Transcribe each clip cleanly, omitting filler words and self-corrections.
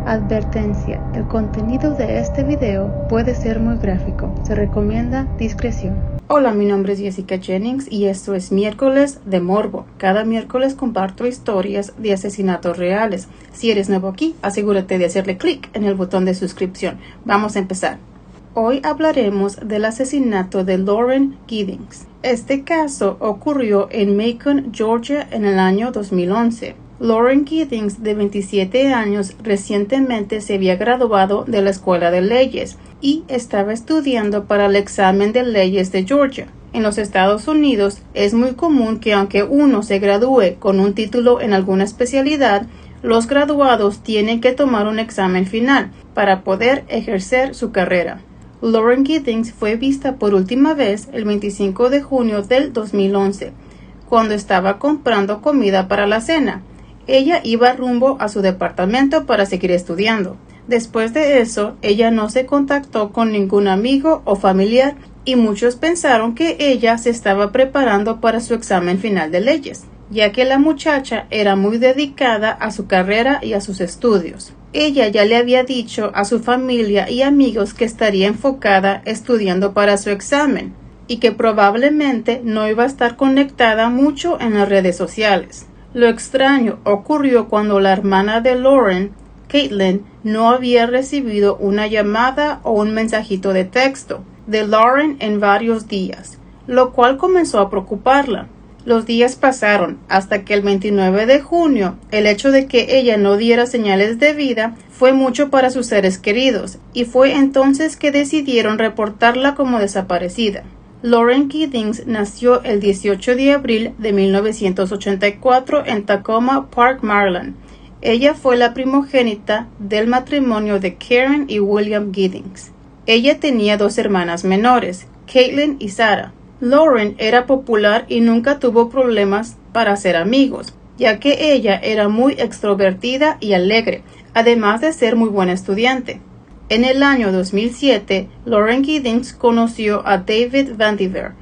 Advertencia: el contenido de este video puede ser muy gráfico. Se recomienda discreción. Hola, mi nombre es Jessica Jennings y esto es Miércoles de Morbo. Cada miércoles comparto historias de asesinatos reales. Si eres nuevo aquí, asegúrate de hacerle clic en el botón de suscripción. Vamos a empezar. Hoy hablaremos del asesinato de Lauren Giddings. Este caso ocurrió en Macon, Georgia, en el año 2011. Lauren Giddings, de 27 años, recientemente se había graduado de la Escuela de Leyes y estaba estudiando para el examen de leyes de Georgia. En los Estados Unidos es muy común que aunque uno se gradúe con un título en alguna especialidad, los graduados tienen que tomar un examen final para poder ejercer su carrera. Lauren Giddings fue vista por última vez el 25 de junio del 2011, cuando estaba comprando comida para la cena. Ella iba rumbo a su departamento para seguir estudiando. Después de eso, ella no se contactó con ningún amigo o familiar y muchos pensaron que ella se estaba preparando para su examen final de leyes, ya que la muchacha era muy dedicada a su carrera y a sus estudios. Ella ya le había dicho a su familia y amigos que estaría enfocada estudiando para su examen y que probablemente no iba a estar conectada mucho en las redes sociales. Lo extraño ocurrió cuando la hermana de Lauren, Caitlin, no había recibido una llamada o un mensajito de texto de Lauren en varios días, lo cual comenzó a preocuparla. Los días pasaron hasta que el 29 de junio, el hecho de que ella no diera señales de vida fue mucho para sus seres queridos, y fue entonces que decidieron reportarla como desaparecida. Lauren Giddings nació el 18 de abril de 1984 en Tacoma Park, Maryland. Ella fue la primogénita del matrimonio de Karen y William Giddings. Ella tenía dos hermanas menores, Caitlin y Sarah. Lauren era popular y nunca tuvo problemas para hacer amigos, ya que ella era muy extrovertida y alegre, además de ser muy buena estudiante. En el año 2007, Lauren Giddings conoció a David Vandiver,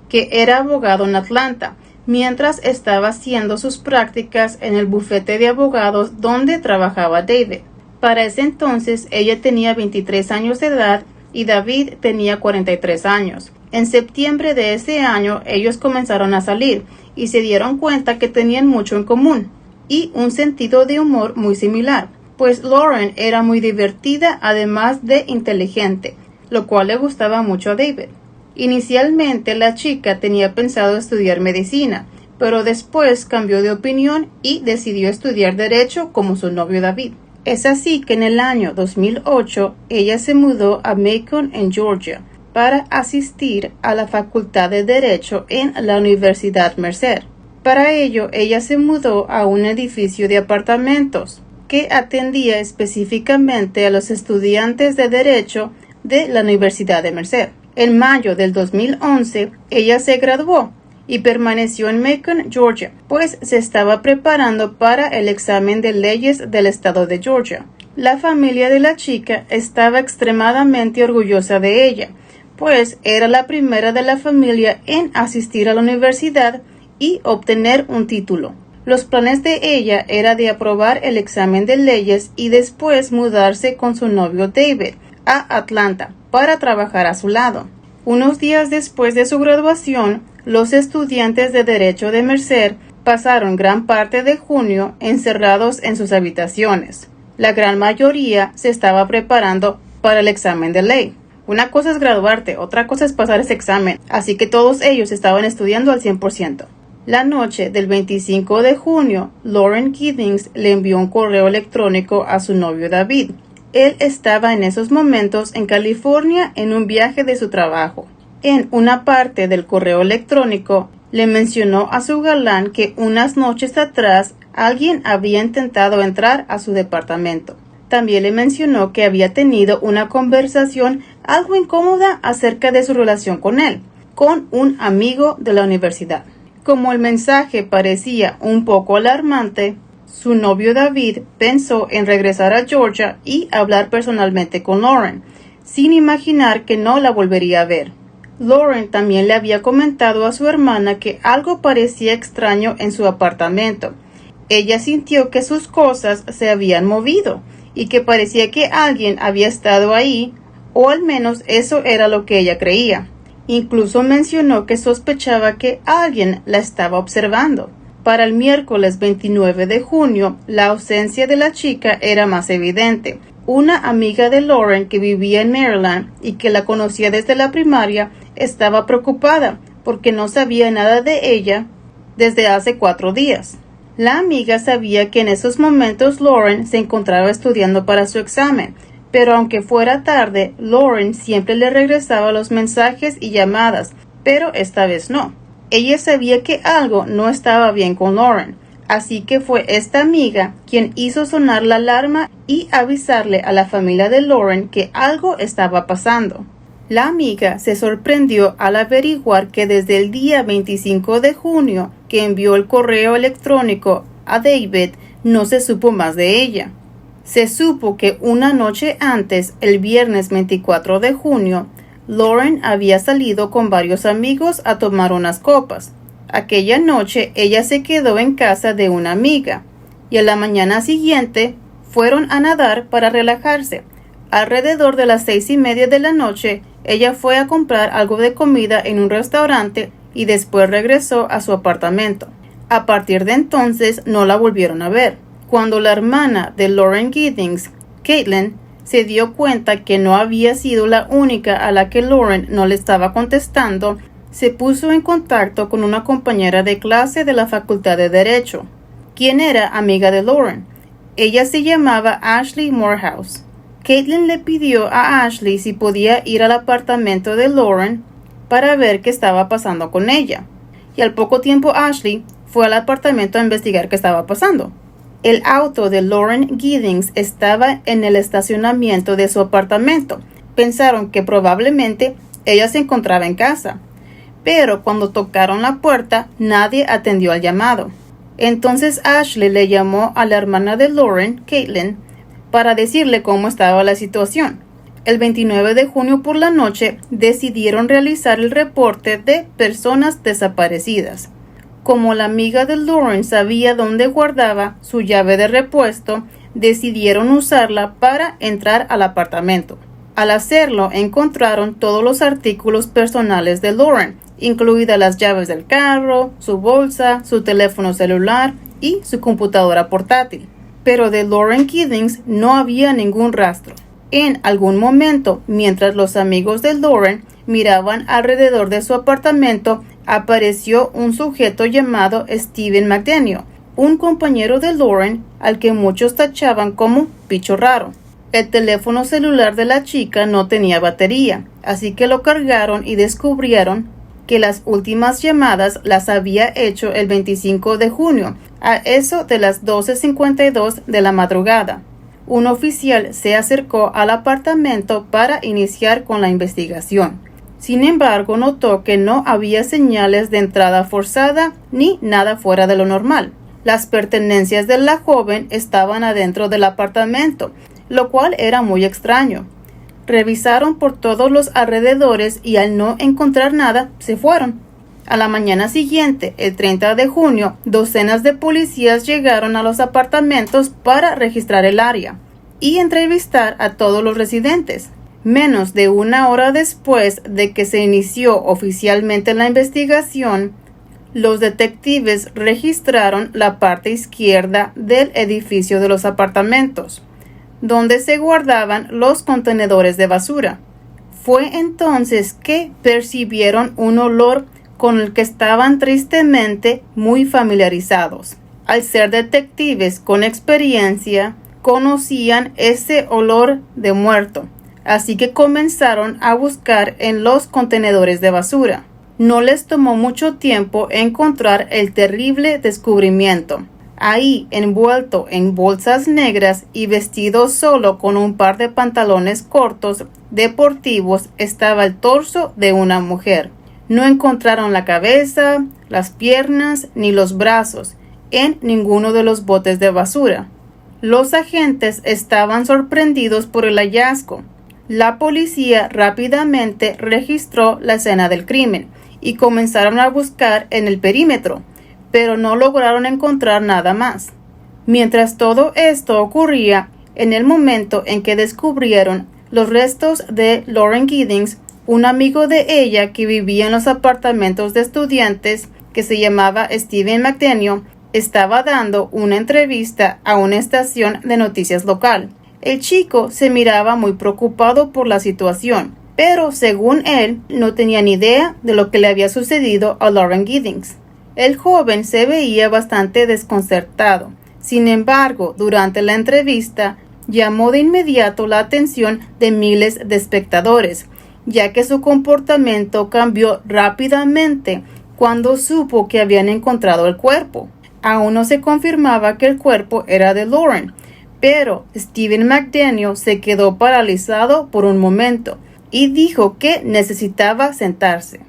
que era abogado en Atlanta, mientras estaba haciendo sus prácticas en el bufete de abogados donde trabajaba David. Para ese entonces, ella tenía 23 años de edad y David tenía 43 años. En septiembre de ese año, ellos comenzaron a salir y se dieron cuenta que tenían mucho en común y un sentido de humor muy similar, pues Lauren era muy divertida además de inteligente, lo cual le gustaba mucho a David. Inicialmente la chica tenía pensado estudiar medicina, pero después cambió de opinión y decidió estudiar derecho como su novio David. Es así que en el año 2008 ella se mudó a Macon, en Georgia, para asistir a la Facultad de Derecho en la Universidad Mercer. Para ello, ella se mudó a un edificio de apartamentos que atendía específicamente a los estudiantes de Derecho de la Universidad de Mercer. En mayo del 2011, ella se graduó y permaneció en Macon, Georgia, pues se estaba preparando para el examen de leyes del estado de Georgia. La familia de la chica estaba extremadamente orgullosa de ella, pues era la primera de la familia en asistir a la universidad y obtener un título. Los planes de ella era de aprobar el examen de leyes y después mudarse con su novio David a Atlanta para trabajar a su lado. Unos días después de su graduación, los estudiantes de Derecho de Mercer pasaron gran parte de junio encerrados en sus habitaciones. La gran mayoría se estaba preparando para el examen de ley. Una cosa es graduarte, otra cosa es pasar ese examen, así que todos ellos estaban estudiando al 100%. La noche del 25 de junio, Lauren Giddings le envió un correo electrónico a su novio David. Él estaba en esos momentos en California en un viaje de su trabajo. En una parte del correo electrónico, le mencionó a su galán que unas noches atrás alguien había intentado entrar a su departamento. También le mencionó que había tenido una conversación algo incómoda acerca de su relación con él, con un amigo de la universidad. Como el mensaje parecía un poco alarmante, su novio David pensó en regresar a Georgia y hablar personalmente con Lauren, sin imaginar que no la volvería a ver. Lauren también le había comentado a su hermana que algo parecía extraño en su apartamento. Ella sintió que sus cosas se habían movido y que parecía que alguien había estado ahí, o al menos eso era lo que ella creía. Incluso mencionó que sospechaba que alguien la estaba observando. Para el miércoles 29 de junio, la ausencia de la chica era más evidente. Una amiga de Lauren que vivía en Maryland y que la conocía desde la primaria estaba preocupada porque no sabía nada de ella desde hace 4 días. La amiga sabía que en esos momentos Lauren se encontraba estudiando para su examen, pero aunque fuera tarde, Lauren siempre le regresaba los mensajes y llamadas, pero esta vez no. Ella sabía que algo no estaba bien con Lauren, así que fue esta amiga quien hizo sonar la alarma y avisarle a la familia de Lauren que algo estaba pasando. La amiga se sorprendió al averiguar que desde el día 25 de junio que envió el correo electrónico a David, no se supo más de ella. Se supo que una noche antes, el viernes 24 de junio, Lauren había salido con varios amigos a tomar unas copas. Aquella noche ella se quedó en casa de una amiga y a la mañana siguiente fueron a nadar para relajarse. Alrededor de las 6:30 de la noche, ella fue a comprar algo de comida en un restaurante y después regresó a su apartamento. A partir de entonces no la volvieron a ver. Cuando la hermana de Lauren Giddings, Caitlin, se dio cuenta que no había sido la única a la que Lauren no le estaba contestando, se puso en contacto con una compañera de clase de la Facultad de Derecho, quien era amiga de Lauren. Ella se llamaba Ashley Morehouse. Caitlin le pidió a Ashley si podía ir al apartamento de Lauren para ver qué estaba pasando con ella. Y al poco tiempo Ashley fue al apartamento a investigar qué estaba pasando. El auto de Lauren Giddings estaba en el estacionamiento de su apartamento. Pensaron que probablemente ella se encontraba en casa. Pero cuando tocaron la puerta, nadie atendió al llamado. Entonces Ashley le llamó a la hermana de Lauren, Caitlin, para decirle cómo estaba la situación. El 29 de junio por la noche decidieron realizar el reporte de personas desaparecidas. Como la amiga de Lauren sabía dónde guardaba su llave de repuesto, decidieron usarla para entrar al apartamento. Al hacerlo, encontraron todos los artículos personales de Lauren, incluidas las llaves del carro, su bolsa, su teléfono celular y su computadora portátil. Pero de Lauren Giddings no había ningún rastro. En algún momento, mientras los amigos de Lauren miraban alrededor de su apartamento, apareció un sujeto llamado Steven McDaniel, un compañero de Lauren al que muchos tachaban como bicho raro. El teléfono celular de la chica no tenía batería, así que lo cargaron y descubrieron que las últimas llamadas las había hecho el 25 de junio, a eso de las 12:52 de la madrugada. Un oficial se acercó al apartamento para iniciar con la investigación. Sin embargo, notó que no había señales de entrada forzada ni nada fuera de lo normal. Las pertenencias de la joven estaban adentro del apartamento, lo cual era muy extraño. Revisaron por todos los alrededores y al no encontrar nada, se fueron. A la mañana siguiente, el 30 de junio, docenas de policías llegaron a los apartamentos para registrar el área y entrevistar a todos los residentes. Menos de una hora después de que se inició oficialmente la investigación, los detectives registraron la parte izquierda del edificio de los apartamentos, donde se guardaban los contenedores de basura. Fue entonces que percibieron un olor con el que estaban tristemente muy familiarizados. Al ser detectives con experiencia, conocían ese olor de muerto, así que comenzaron a buscar en los contenedores de basura. No les tomó mucho tiempo encontrar el terrible descubrimiento. Ahí, envuelto en bolsas negras y vestido solo con un par de pantalones cortos deportivos, estaba el torso de una mujer. No encontraron la cabeza, las piernas ni los brazos en ninguno de los botes de basura. Los agentes estaban sorprendidos por el hallazgo. La policía rápidamente registró la escena del crimen y comenzaron a buscar en el perímetro, pero no lograron encontrar nada más. Mientras todo esto ocurría, en el momento en que descubrieron los restos de Lauren Giddings. Un amigo de ella que vivía en los apartamentos de estudiantes, que se llamaba Steven McDaniel, estaba dando una entrevista a una estación de noticias local. El chico se miraba muy preocupado por la situación, pero según él no tenía ni idea de lo que le había sucedido a Lauren Giddings. El joven se veía bastante desconcertado. Sin embargo, durante la entrevista llamó de inmediato la atención de miles de espectadores, ya que su comportamiento cambió rápidamente cuando supo que habían encontrado el cuerpo. Aún no se confirmaba que el cuerpo era de Lauren, pero Steven McDaniel se quedó paralizado por un momento y dijo que necesitaba sentarse.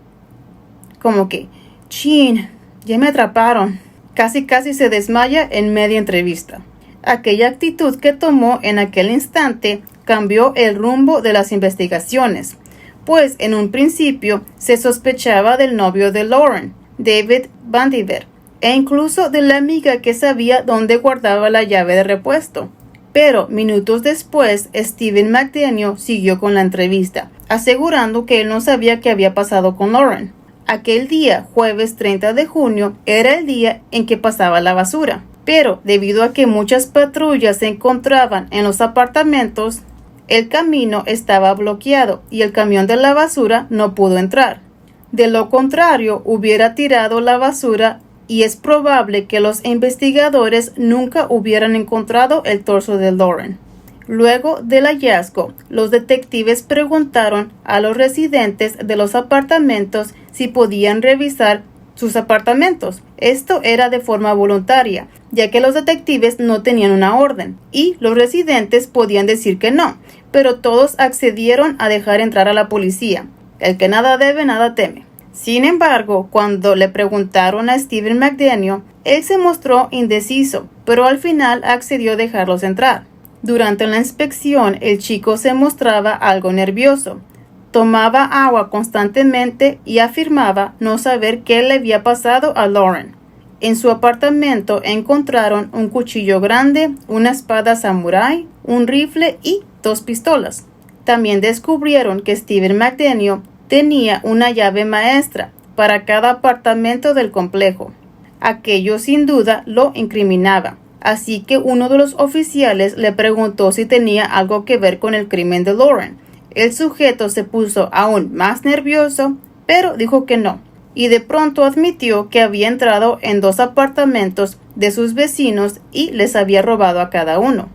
Como que, chin, ya me atraparon. Casi se desmaya en media entrevista. Aquella actitud que tomó en aquel instante cambió el rumbo de las investigaciones, pues en un principio se sospechaba del novio de Lauren, David Vandiver, e incluso de la amiga que sabía dónde guardaba la llave de repuesto. Pero minutos después, Steven McDaniel siguió con la entrevista, asegurando que él no sabía qué había pasado con Lauren. Aquel día, jueves 30 de junio, era el día en que pasaba la basura, pero debido a que muchas patrullas se encontraban en los apartamentos, el camino estaba bloqueado y el camión de la basura no pudo entrar. De lo contrario, hubiera tirado la basura y es probable que los investigadores nunca hubieran encontrado el torso de Lauren. Luego del hallazgo, los detectives preguntaron a los residentes de los apartamentos si podían revisar sus apartamentos. Esto era de forma voluntaria, ya que los detectives no tenían una orden, y los residentes podían decir que no, pero todos accedieron a dejar entrar a la policía. El que nada debe, nada teme. Sin embargo, cuando le preguntaron a Steven McDaniel, él se mostró indeciso, pero al final accedió a dejarlos entrar. Durante la inspección, el chico se mostraba algo nervioso. Tomaba agua constantemente y afirmaba no saber qué le había pasado a Lauren. En su apartamento encontraron un cuchillo grande, una espada samurái, un rifle y 2 pistolas. También descubrieron que Steven McDaniel tenía una llave maestra para cada apartamento del complejo. Aquello sin duda lo incriminaba, así que uno de los oficiales le preguntó si tenía algo que ver con el crimen de Lauren. El sujeto se puso aún más nervioso, pero dijo que no, y de pronto admitió que había entrado en 2 apartamentos de sus vecinos y les había robado a cada uno.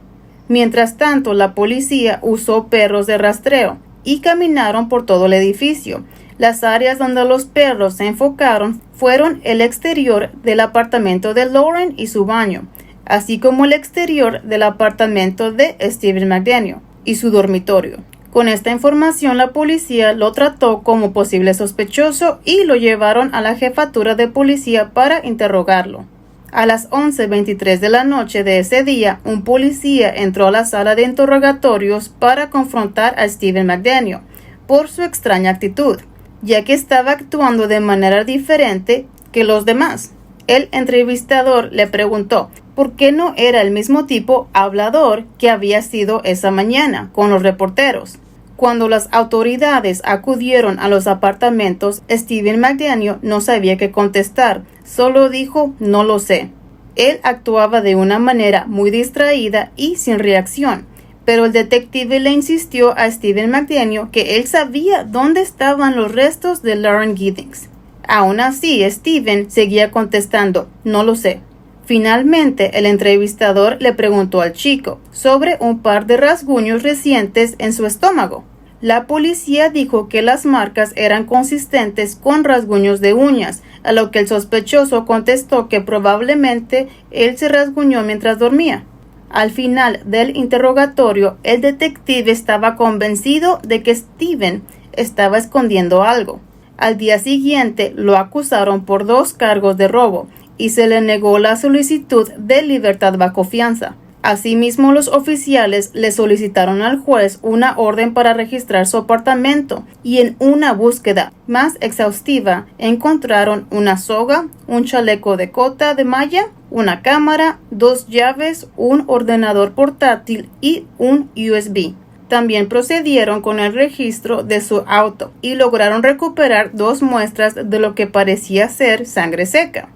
Mientras tanto, la policía usó perros de rastreo y caminaron por todo el edificio. Las áreas donde los perros se enfocaron fueron el exterior del apartamento de Lauren y su baño, así como el exterior del apartamento de Steven McDaniel y su dormitorio. Con esta información, la policía lo trató como posible sospechoso y lo llevaron a la jefatura de policía para interrogarlo. A las 11:23 de la noche de ese día, un policía entró a la sala de interrogatorios para confrontar a Steven McDaniel por su extraña actitud, ya que estaba actuando de manera diferente que los demás. El entrevistador le preguntó por qué no era el mismo tipo hablador que había sido esa mañana con los reporteros. Cuando las autoridades acudieron a los apartamentos, Steven McDaniel no sabía qué contestar, solo dijo no lo sé. Él actuaba de una manera muy distraída y sin reacción, pero el detective le insistió a Steven McDaniel que él sabía dónde estaban los restos de Lauren Giddings. Aún así, Steven seguía contestando no lo sé. Finalmente, el entrevistador le preguntó al chico sobre un par de rasguños recientes en su estómago. La policía dijo que las marcas eran consistentes con rasguños de uñas, a lo que el sospechoso contestó que probablemente él se rasguñó mientras dormía. Al final del interrogatorio, el detective estaba convencido de que Steven estaba escondiendo algo. Al día siguiente, lo acusaron por 2 cargos de robo y se le negó la solicitud de libertad bajo fianza. Asimismo, los oficiales le solicitaron al juez una orden para registrar su apartamento y en una búsqueda más exhaustiva encontraron una soga, un chaleco de cota de malla, una cámara, 2 llaves, un ordenador portátil y un USB. También procedieron con el registro de su auto y lograron recuperar 2 muestras de lo que parecía ser sangre seca.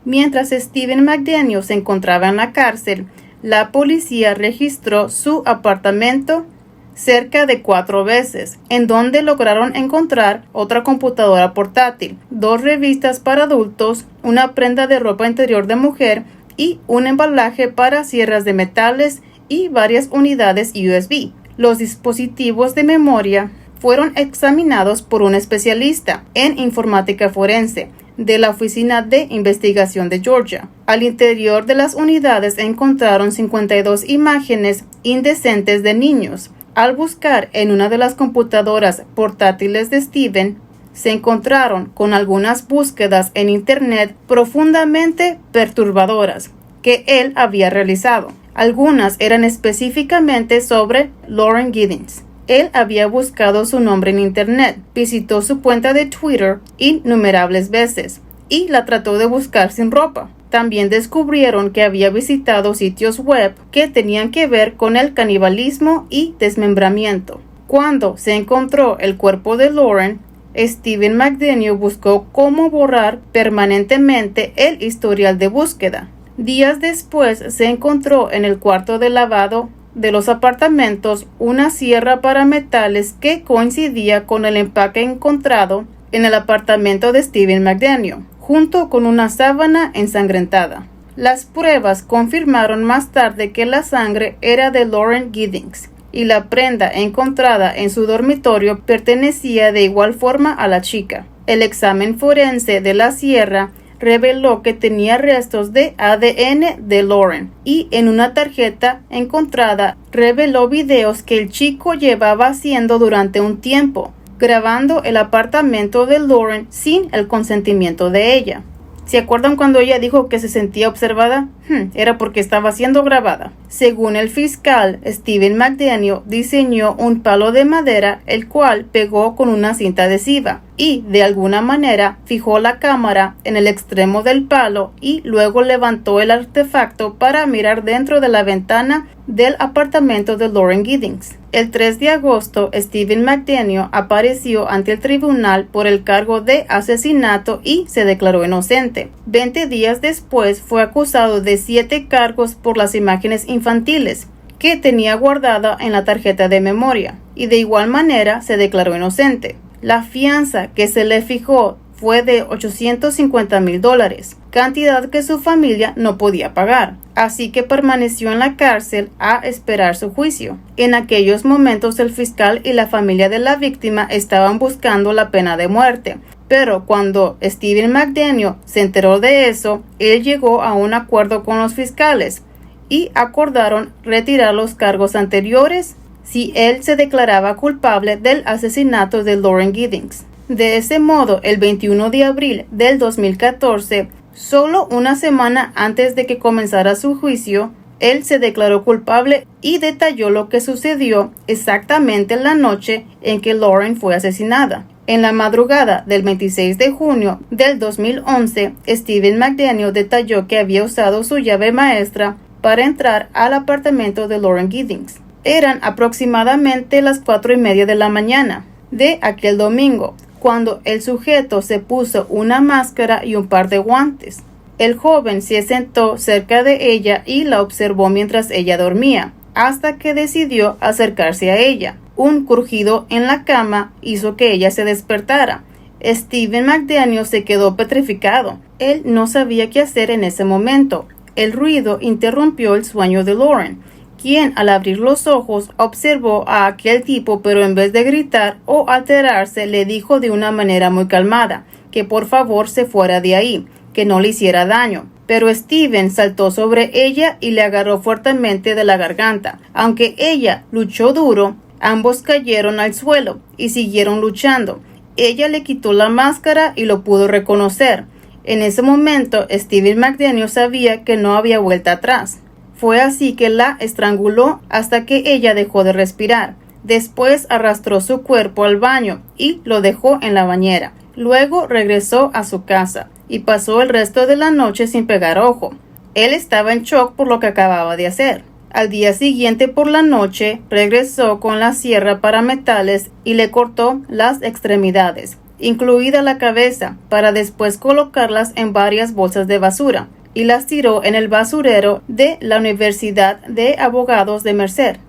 Mientras Stephen McDaniel se encontraba en la cárcel, la policía registró su apartamento cerca de 4 veces, en donde lograron encontrar otra computadora portátil, 2 revistas para adultos, una prenda de ropa interior de mujer y un embalaje para sierras de metales y varias unidades USB. Los dispositivos de memoria fueron examinados por un especialista en informática forense de la Oficina de Investigación de Georgia. Al interior de las unidades encontraron 52 imágenes indecentes de niños. Al buscar en una de las computadoras portátiles de Stephen, se encontraron con algunas búsquedas en Internet profundamente perturbadoras que él había realizado. Algunas eran específicamente sobre Lauren Giddings. Él había buscado su nombre en Internet, visitó su cuenta de Twitter innumerables veces y la trató de buscar sin ropa. También descubrieron que había visitado sitios web que tenían que ver con el canibalismo y desmembramiento. Cuando se encontró el cuerpo de Lauren, Stephen McDaniel buscó cómo borrar permanentemente el historial de búsqueda. Días después se encontró en el cuarto de lavado de los apartamentos una sierra para metales que coincidía con el empaque encontrado en el apartamento de Stephen McDaniel, junto con una sábana ensangrentada. Las pruebas confirmaron más tarde que la sangre era de Lauren Giddings y la prenda encontrada en su dormitorio pertenecía de igual forma a la chica. El examen forense de la sierra reveló que tenía restos de ADN de Lauren y en una tarjeta encontrada reveló videos que el chico llevaba haciendo durante un tiempo, grabando el apartamento de Lauren sin el consentimiento de ella. ¿Se acuerdan cuando ella dijo que se sentía observada? Era porque estaba siendo grabada. Según el fiscal, Stephen McDaniel diseñó un palo de madera el cual pegó con una cinta adhesiva y de alguna manera fijó la cámara en el extremo del palo y luego levantó el artefacto para mirar dentro de la ventana del apartamento de Lauren Giddings. El 3 de agosto, Stephen McDaniel apareció ante el tribunal por el cargo de asesinato y se declaró inocente. 20 días después fue acusado de 7 cargos por las imágenes infantiles que tenía guardada en la tarjeta de memoria y de igual manera se declaró inocente. La fianza que se le fijó fue de $850,000, cantidad que su familia no podía pagar, así que permaneció en la cárcel a esperar su juicio. En aquellos momentos el fiscal y la familia de la víctima estaban buscando la pena de muerte, pero cuando Stephen McDaniel se enteró de eso, él llegó a un acuerdo con los fiscales y acordaron retirar los cargos anteriores si él se declaraba culpable del asesinato de Lauren Giddings. De ese modo, el 21 de abril del 2014, solo una semana antes de que comenzara su juicio, él se declaró culpable y detalló lo que sucedió exactamente en la noche en que Lauren fue asesinada. En la madrugada del 26 de junio del 2011, Stephen McDaniel detalló que había usado su llave maestra para entrar al apartamento de Lauren Giddings. Eran aproximadamente las 4:30 de la mañana de aquel domingo, cuando el sujeto se puso una máscara y un par de guantes. El joven se sentó cerca de ella y la observó mientras ella dormía, hasta que decidió acercarse a ella. Un crujido en la cama hizo que ella se despertara. Stephen McDaniel se quedó petrificado. Él no sabía qué hacer en ese momento. El ruido interrumpió el sueño de Lauren, quien al abrir los ojos observó a aquel tipo, pero en vez de gritar o alterarse le dijo de una manera muy calmada que por favor se fuera de ahí, que no le hiciera daño. Pero Stephen saltó sobre ella y le agarró fuertemente de la garganta. Aunque ella luchó duro, ambos cayeron al suelo y siguieron luchando. Ella le quitó la máscara y lo pudo reconocer. En ese momento, Stephen McDaniel sabía que no había vuelta atrás. Fue así que la estranguló hasta que ella dejó de respirar. Después arrastró su cuerpo al baño y lo dejó en la bañera. Luego regresó a su casa y pasó el resto de la noche sin pegar ojo. Él estaba en shock por lo que acababa de hacer. Al día siguiente por la noche regresó con la sierra para metales y le cortó las extremidades, incluida la cabeza, para después colocarlas en varias bolsas de basura y las tiró en el basurero de la Universidad de Abogados de Mercer.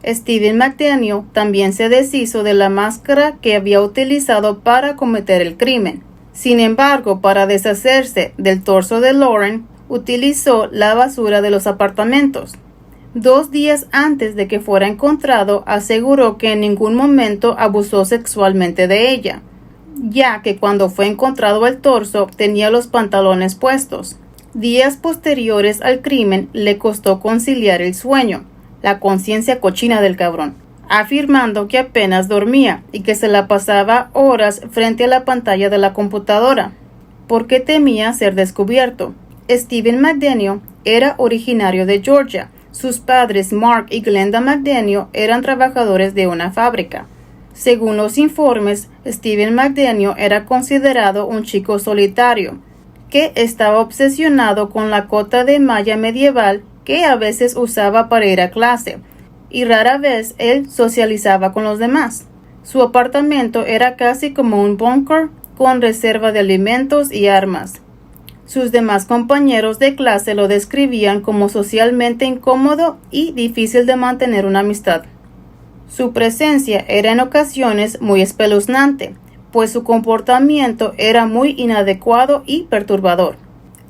Stephen McDaniel también se deshizo de la máscara que había utilizado para cometer el crimen. Sin embargo, para deshacerse del torso de Lauren, utilizó la basura de los apartamentos. 2 días antes de que fuera encontrado, aseguró que en ningún momento abusó sexualmente de ella, ya que cuando fue encontrado el torso tenía los pantalones puestos. Días posteriores al crimen le costó conciliar el sueño, la conciencia cochina del cabrón, afirmando que apenas dormía y que se la pasaba horas frente a la pantalla de la computadora, porque temía ser descubierto. Stephen McDaniel era originario de Georgia. Sus padres Mark y Glenda McDaniel eran trabajadores de una fábrica. Según los informes, Stephen McDaniel era considerado un chico solitario, que estaba obsesionado con la cota de malla medieval que a veces usaba para ir a clase, y rara vez él socializaba con los demás. Su apartamento era casi como un búnker con reserva de alimentos y armas. Sus demás compañeros de clase lo describían como socialmente incómodo y difícil de mantener una amistad. Su presencia era en ocasiones muy espeluznante, pues su comportamiento era muy inadecuado y perturbador.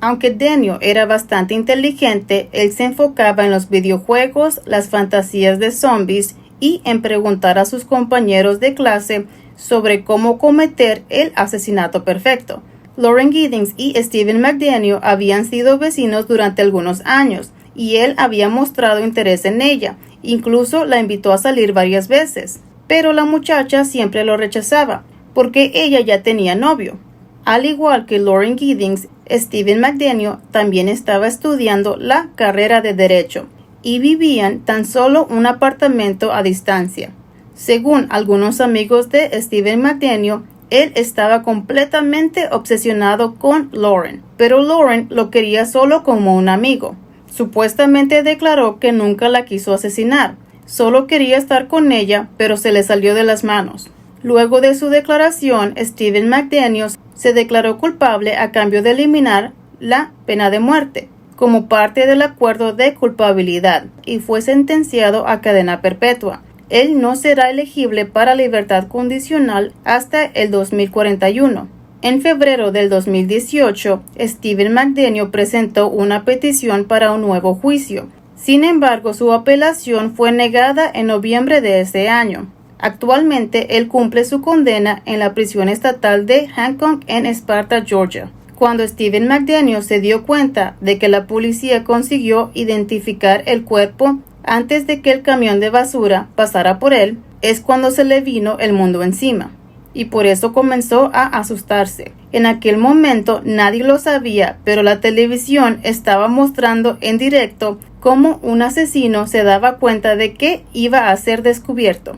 Aunque Daniel era bastante inteligente, él se enfocaba en los videojuegos, las fantasías de zombies y en preguntar a sus compañeros de clase sobre cómo cometer el asesinato perfecto. Lauren Giddings y Stephen McDaniel habían sido vecinos durante algunos años y él había mostrado interés en ella, incluso la invitó a salir varias veces, pero la muchacha siempre lo rechazaba porque ella ya tenía novio. Al igual que Lauren Giddings, Stephen McDaniel también estaba estudiando la carrera de Derecho y vivían tan solo un apartamento a distancia. Según algunos amigos de Stephen McDaniel, él estaba completamente obsesionado con Lauren, pero Lauren lo quería solo como un amigo. Supuestamente declaró que nunca la quiso asesinar, solo quería estar con ella, pero se le salió de las manos. Luego de su declaración, Stephen McDaniel se declaró culpable a cambio de eliminar la pena de muerte, como parte del acuerdo de culpabilidad, y fue sentenciado a cadena perpetua. Él no será elegible para libertad condicional hasta el 2041. En febrero del 2018, Stephen McDaniel presentó una petición para un nuevo juicio. Sin embargo, su apelación fue negada en noviembre de ese año. Actualmente, él cumple su condena en la prisión estatal de Hancock en Sparta, Georgia. Cuando Stephen McDaniel se dio cuenta de que la policía consiguió identificar el cuerpo antes de que el camión de basura pasara por él, es cuando se le vino el mundo encima, y por eso comenzó a asustarse. En aquel momento nadie lo sabía, pero la televisión estaba mostrando en directo cómo un asesino se daba cuenta de que iba a ser descubierto.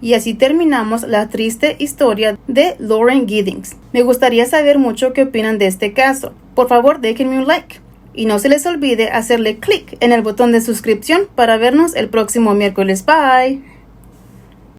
Y así terminamos la triste historia de Lauren Giddings. Me gustaría saber mucho qué opinan de este caso. Por favor, déjenme un like. Y no se les olvide hacerle clic en el botón de suscripción para vernos el próximo miércoles. Bye.